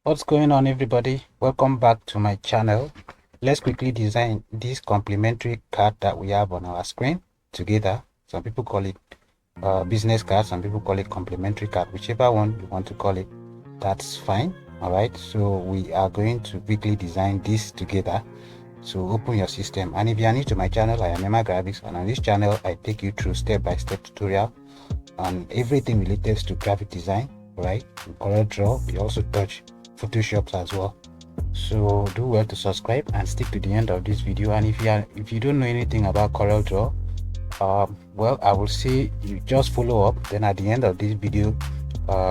What's going on, everybody? Welcome back to my channel. Let's quickly design this complementary card that we have on our screen together. Some people call it business card, some people call it complementary card. Whichever one you want to call it, that's fine. All right, so we are going to quickly design this together. So open your system, and if you are new to my channel, I am Emma Graphics, and on this channel I take you through step-by-step tutorial on everything related to graphic design, right? CorelDraw, we also touch Photoshop as well. So do well to subscribe and stick to the end of this video. And if you don't know anything about CorelDraw, well, I will say you just follow up. Then at the end of this video,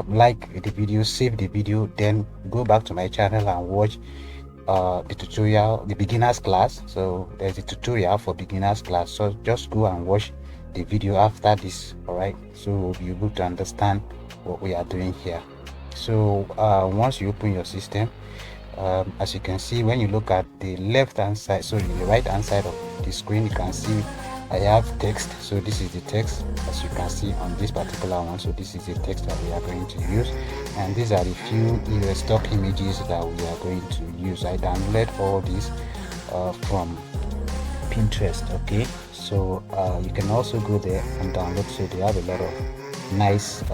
like the video, save the video, then go back to my channel and watch the tutorial, the beginners class. So there's a tutorial for beginners class, so just go and watch the video after this. All right, so we'll be able to understand what we are doing here. So once you open your system, as you can see, when you look at the left hand side, sorry, the right hand side of the screen, you can see I have text. So this is the text, as you can see on this particular one. So this is the text that we are going to use, and these are the few stock images that we are going to use. I downloaded all these from Pinterest. Okay, so you can also go there and download. So they have a lot of nice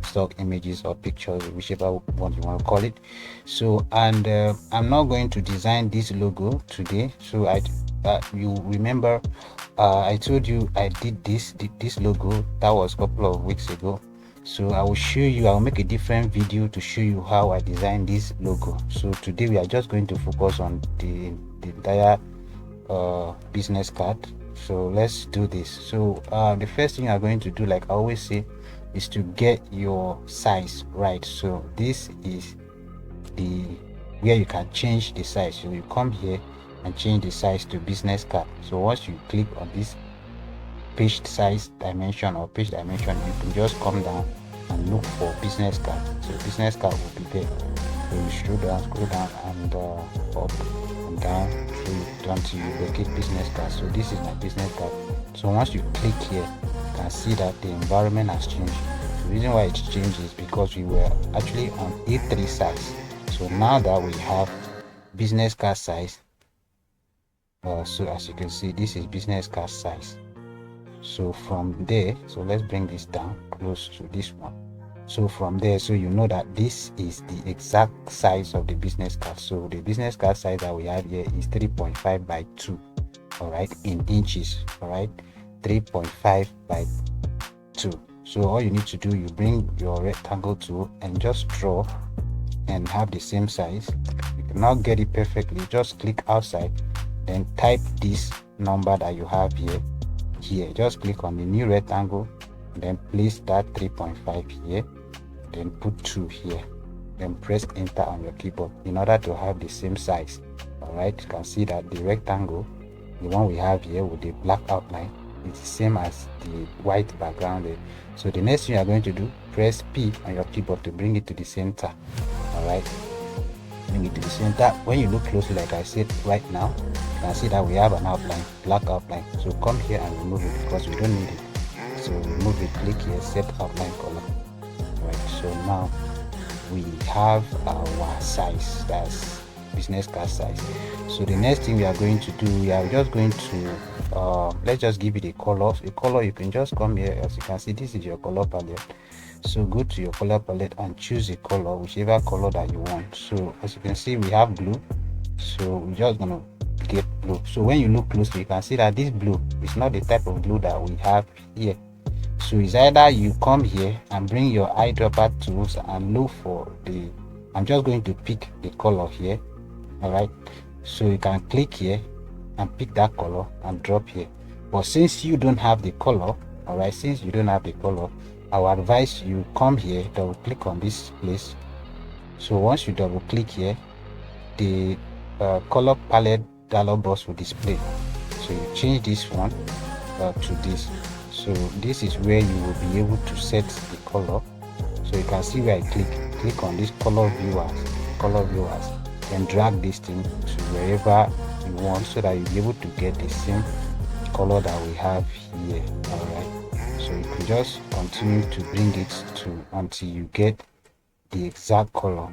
stock images or pictures, whichever one you want to call it. So, and I'm not going to design this logo today. So you remember I told you I did this logo. That was a couple of weeks ago. So I will show you, I'll make a different video to show you how I designed this logo. So today we are just going to focus on the entire business card. So let's do this. So the first thing you are going to do, like I always say, is to get your size right. So this is the where you can change the size. So you come here and change the size to business card. So once you click on this page size dimension or page dimension, you can just come down and look for business card. So business card will be there. So you scroll down and up and down until you locate business card. So this is my business card. So once you click here, you can see that the environment has changed. The reason why it changed is because we were actually on A3 size. So now that we have business card size, so as you can see, this is business card size. So from there, so let's bring this down close to this one. So from there, so you know that this is the exact size of the business card. So the business card size that we have here is 3.5 by 2, all right, in inches. All right, 3.5 by 2. So all you need to do, you bring your rectangle tool and just draw and have the same size. You cannot get it perfectly, just click outside, then type this number that you have here. Just click on the new rectangle, then place that 3.5 here, then put 2 here, then press enter on your keyboard in order to have the same size. All right, you can see that the rectangle, the one we have here with the black outline, is the same as the white background there. So the next thing you are going to do, press P on your keyboard to bring it to the center. All right, bring it to the center. When you look closely, like I said right now, you can see that we have an outline, black outline. So come here and remove it because we don't need it. So remove it, click here, set outline color. Right, so now we have our size, that's business card size. So the next thing we are going to do, we are just going to let's just give it a color. A color, you can just come here. As you can see, this is your color palette. So go to your color palette and choose a color, whichever color that you want. So as you can see, we have blue, so we're just gonna get blue. So when you look closely, you can see that this blue is not the type of blue that we have here. So it's either you come here and bring your eyedropper tools and look for the, I'm just going to pick the color here. All right, so you can click here and pick that color and drop here. But since you don't have the color, all right, since you don't have the color, I would advise you come here, double click on this place. So once you double click here, the color palette dialog box will display. So you change this one to this. So this is where you will be able to set the color. So you can see where I click on this color viewers, then drag this thing to wherever you want, so that you'll be able to get the same color that we have here. All right, so you can just continue to bring it to until you get the exact color.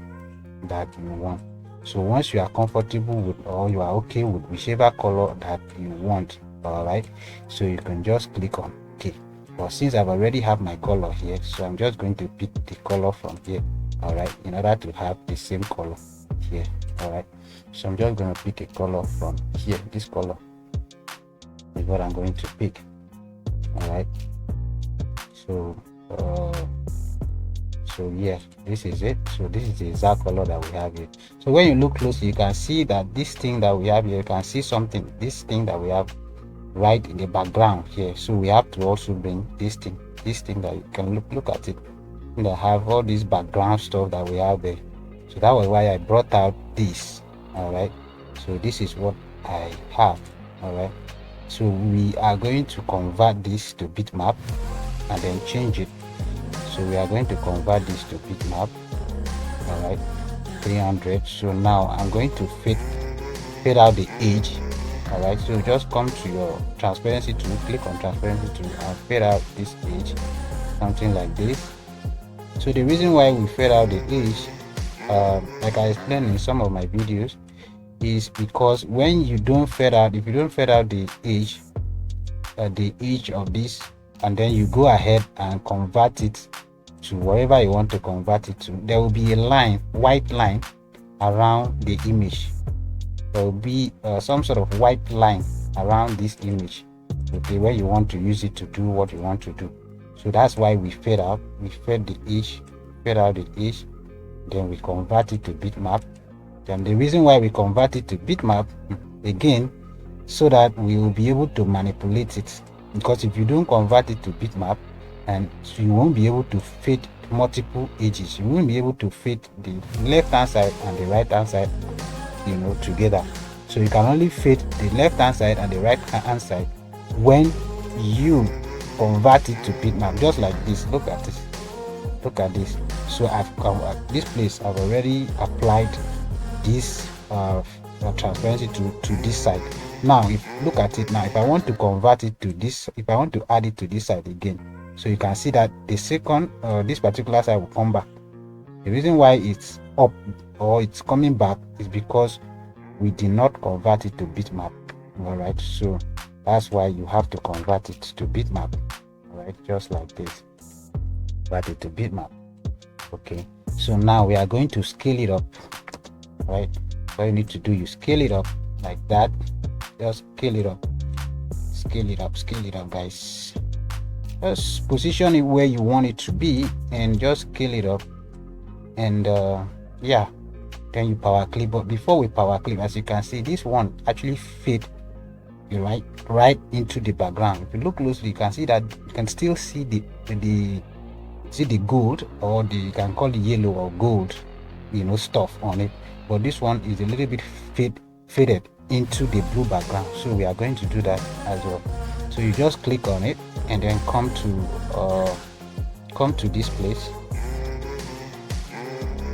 that you want. So once you are comfortable with, or you are okay with whichever color that you want, all right, so you can just click on OK. But since I've already have my color here, so I'm just going to pick the color from here, all right, in order to have the same color here. All right, so I'm just going to pick a color from here. This color is what I'm going to pick. All right, so so yeah, this is it. So this is the exact color that we have here. So when you look closely, you can see that this thing that we have here, you can see something, this thing that we have right in the background here. So we have to also bring this thing that you can look at it, and I have all this background stuff that we have there. So that was why I brought out this. All right, so this is what I have. All right, so we are going to convert this to bitmap and then change it. So we are going to convert this to bitmap. All right, 300. So now I'm going to fade out the edge. All right, so just come to your transparency tool, click on transparency tool and fade out this edge, something like this. So the reason why we fade out the edge, like I explained in some of my videos, is because when you don't fade out, if you don't fade out the edge of this, and then you go ahead and convert it to wherever you want to convert it to, there will be a line, white line around the image. There will be some sort of white line around this image, okay, where you want to use it to do what you want to do. So that's why we fade out, we fade the edge, fade out the edge, then we convert it to bitmap. Then the reason why we convert it to bitmap, again, so that we will be able to manipulate it. Because if you don't convert it to bitmap, and so you won't be able to fade multiple edges, you won't be able to fade the left hand side and the right hand side, you know, together. So you can only fade the left hand side and the right hand side when you convert it to bitmap, just like this. Look at this, look at this. So I've come at this place, I've already applied this transparency to this side. Now if look at it now, if I want to convert it to this, if I want to add it to this side again, so you can see that the second this particular side will come back. The reason why it's up or it's coming back is because we did not convert it to bitmap. All right, so that's why you have to convert it to bitmap. All right, just like this, convert it to bitmap. Okay, so now we are going to scale it up. All right, what you need to do, you scale it up like that. Just scale it up, scale it up, scale it up, guys. Just position it where you want it to be and just scale it up. And yeah, then you power clip. But before we power clip, as you can see, this one actually fade right into the background. If you look closely, you can see that you can still see the gold, or you can call it yellow or gold, you know, stuff on it. But this one is a little bit faded into the blue background, so we are going to do that as well. So you just click on it and then come to this place.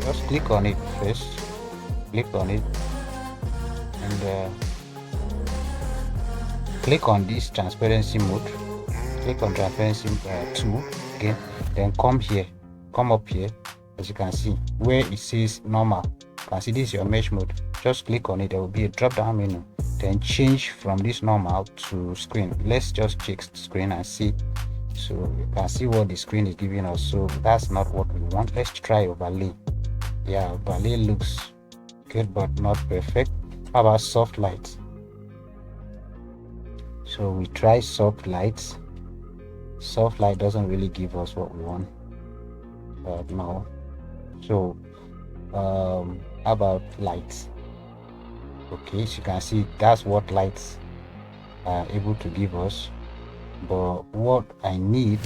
Just click on it first, click on it, and click on this transparency mode, click on transparency 2 again, then come up here, as you can see where it says normal. You can see this is your mesh mode. Just click on it, there will be a drop down menu, then change from this normal to screen. Let's just check screen and see. So you can see what the screen is giving us. So that's not what we want. Let's try overlay. Yeah, overlay looks good but not perfect. How about soft light? So we try soft lights. Soft light doesn't really give us what we want. No. So how about lights? Okay, so you can see that's what lights are able to give us. But what I need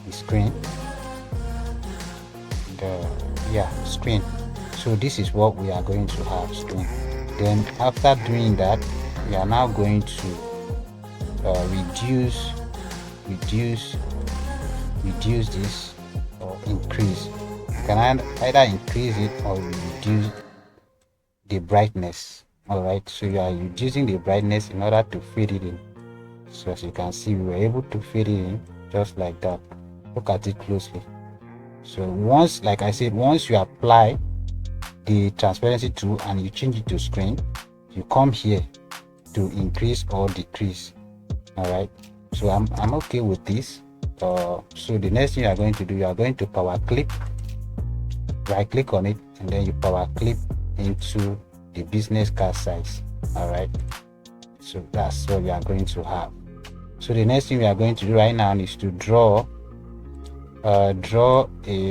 is screen. Screen. So this is what we are going to have, screen. Then after doing that, we are now going to reduce this or increase. You can either increase it or reduce the brightness. All right, so you are reducing the brightness in order to fade it in. So as you can see, we were able to fade it in just like that. Look at it closely. So once, like I said, once you apply the transparency tool and you change it to screen, you come here to increase or decrease. All right, so I'm okay with this. So the next thing you are going to do, you are going to power clip, right click on it, and then you power clip into the business card size. All right, so that's what we are going to have. So the next thing we are going to do right now is to draw a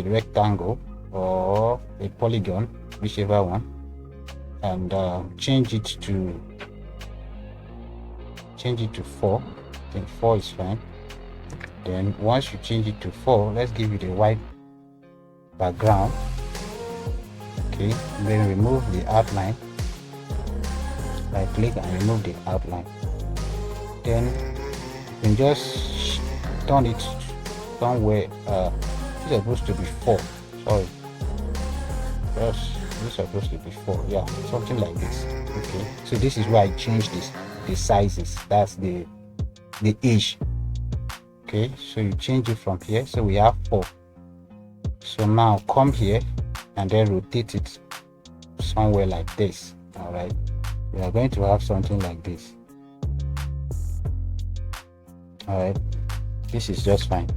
rectangle or a polygon, whichever one, and change it to 4. I think 4 is fine. Then once you change it to 4, let's give it a white background. Okay, then remove the outline. Right click and remove the outline. Then you can just turn it somewhere. It's supposed to be 4. Sorry, this is supposed to be 4. Yeah, something like this. Okay, so this is why I changed the sizes. That's the age. Okay, so you change it from here. So we have 4. So now come here and then rotate it somewhere like this. All right, we are going to have something like this. All right, this is just fine.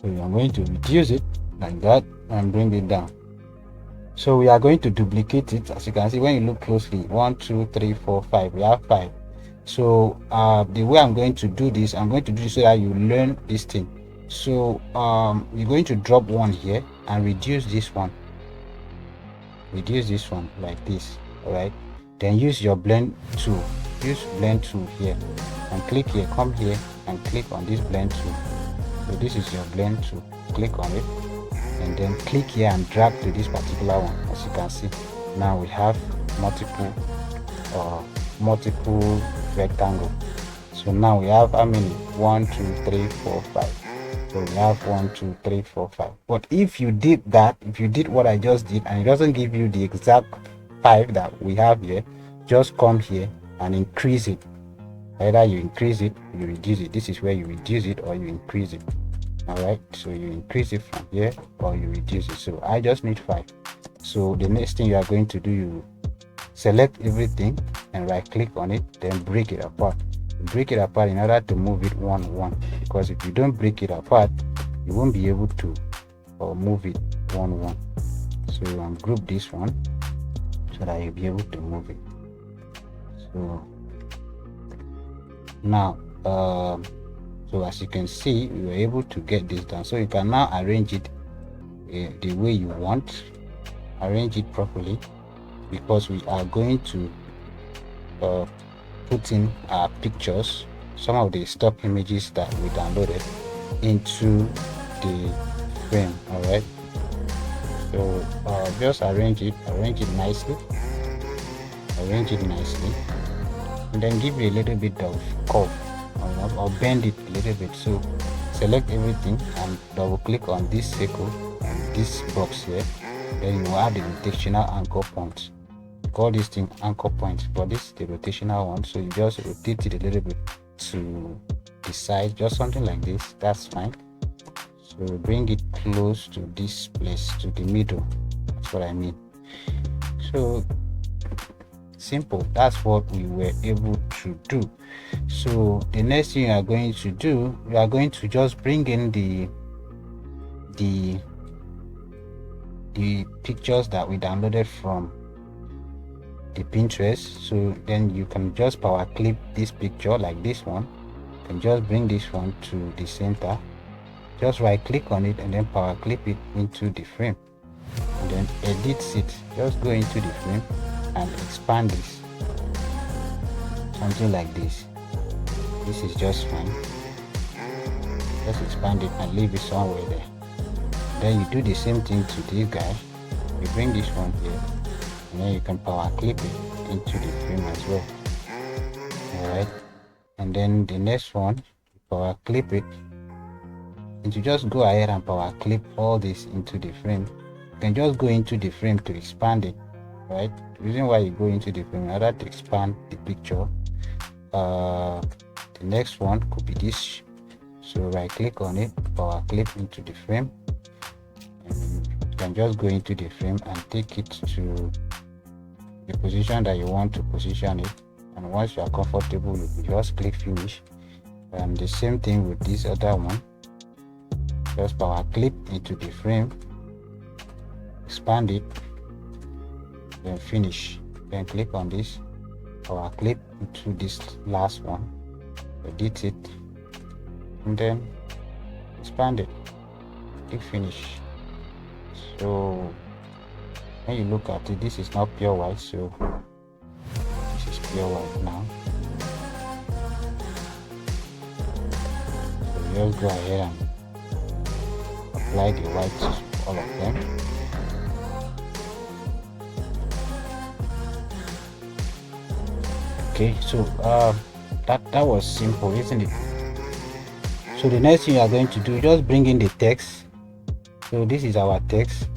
So I'm going to reduce it like that and bring it down. So we are going to duplicate it. As you can see, when you look closely, 1 2 3 4 5, we have 5. So the way I'm going to do this, I'm going to do this so that you learn this thing. So you're going to drop one here and reduce this one like this. All right, then use your blend tool, here and click here, come here and click on this blend tool. So this is your blend tool, click on it and then click here and drag to this particular one. As you can see, now we have multiple rectangle. So now we have how many? 1 2 3 4 5. So we have 1 2 3 4 5. But if you did what I just did and it doesn't give you the exact 5 that we have here, just come here and increase it. Either you increase it, you reduce it. This is where you reduce it or you increase it. All right, so you increase it from here or you reduce it. So I just need 5. So the next thing you are going to do, you select everything and right click on it, then break it apart. Break it apart in order to move it 1 1, because if you don't break it apart, you won't be able to move it 1 1. So group this one so that you'll be able to move it. So now so as you can see, we were able to get this done. So you can now arrange it the way you want, arrange it properly, because we are going to put in our pictures, some of the stock images that we downloaded into the frame. All right, so just arrange it nicely, and then give it a little bit of curve or bend it a little bit. So select everything and double click on this circle and this box here, then you add the rotational anchor points. Call this thing anchor point, but this is the rotational one, so you just rotate it a little bit to the side, just something like this. That's fine. So bring it close to this place, to the middle. That's what I mean. So simple. That's what we were able to do. So the next thing you are going to do, we are going to just bring in the pictures that we downloaded from the Pinterest. So then you can just power clip this picture like this one, and just bring this one to the center. Just right click on it and then power clip it into the frame, and then edit it. Just go into the frame and expand this, something like this. This is just fine. Just expand it and leave it somewhere there. Then you do the same thing to this guy. You bring this one here, and then you can power clip it into the frame as well. Alright, and then the next one, you power clip it, and you just go ahead and power clip all this into the frame. You can just go into the frame to expand it. Right, the reason why you go into the frame in order to expand the picture. The next one could be this. So right click on it, power clip into the frame, and you can just go into the frame and take it to the position that you want to position it, and once you are comfortable, you just click finish. And the same thing with this other one, just power clip into the frame, expand it, then finish, then click on this, power clip into this last one, edit it, and then expand it, click finish. So when you look at it, this is not pure white, so this is pure white now. So just go ahead and apply the white to all of them. Okay, so that was simple, isn't it? So the next thing you are going to do, just bring in the text. So this is our text,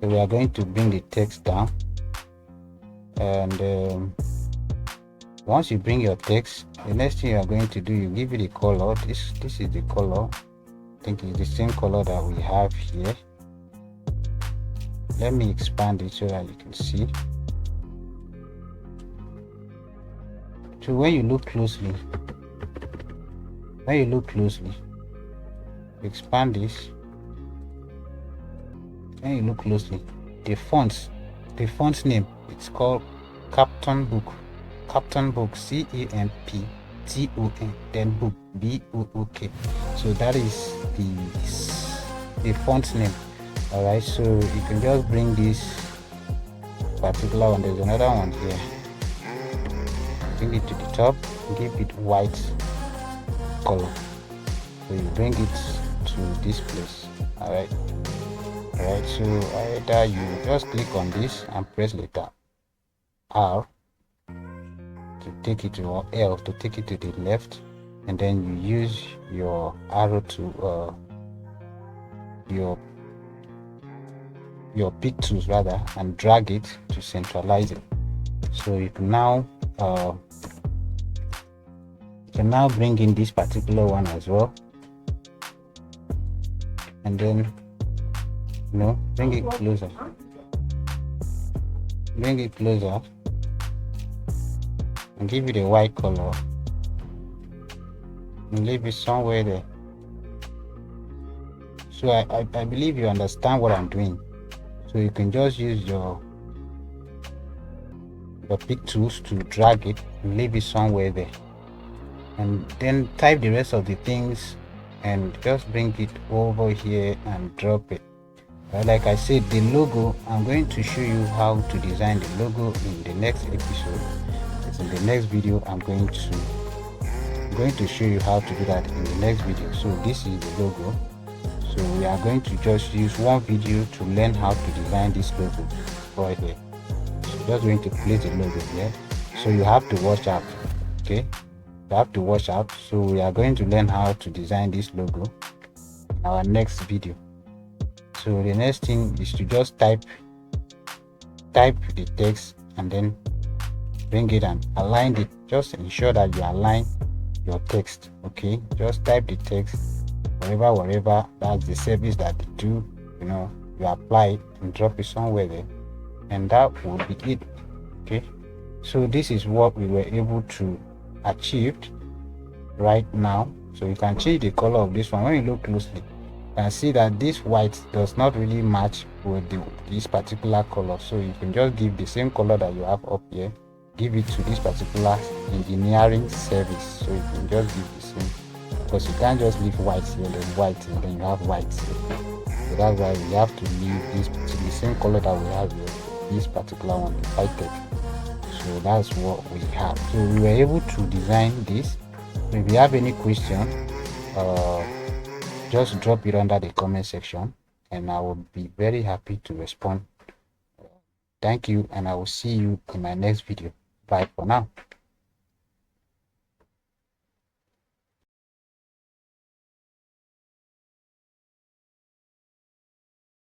so we are going to bring the text down, and once you bring your text, the next thing you are going to do, you give it a color. This is the color. I think it's the same color that we have here. Let me expand it so that you can see. So when you look closely, expand this. When you look closely, the fonts name, it's called Captain Book, CAMPTON, then book, BOOK. So that is the font name. All right, so you can just bring this particular one. There's another one here. Bring it to the top, give it white color. So you bring it to this place. All right, so either you just click on this and press letter R to take it to, or L to take it to the left, and then you use your arrow to your pick tools rather, and drag it to centralize it. So you can now bring in this particular one as well, and then bring it closer, and give it a white color and leave it somewhere there. So I believe you understand what I'm doing. So you can just use your pick tools to drag it and leave it somewhere there, and then type the rest of the things and just bring it over here and drop it. Like I said, the logo, I'm going to show you how to design the logo in the next episode. It's in the next video. I'm going to show you how to do that in the next video. So this is the logo. So we are going to just use one video to learn how to design this logo right here. So just going to place the logo here. So you have to watch out. Okay, you have to watch out. So we are going to learn how to design this logo in our next video. So the next thing is to just type the text and then bring it and align it. Just ensure that you align your text. Okay, just type the text wherever. That's the service that they do. You apply it and drop it somewhere there, and that will be it. Okay, so this is what we were able to achieve right now. So you can change the color of this one. When you look closely, you can see that this white does not really match with this particular color. So you can just give the same color that you have up here, give it to this particular engineering service. So you can just give the same, because you can't just leave white here, then white, and then you have white here. So that's why we have to leave the same color that we have here, this particular one, the white text. So that's what we have. So we were able to design this. If you have any question, just drop it under the comment section, and I will be very happy to respond. Thank you, and I will see you in my next video. Bye for now.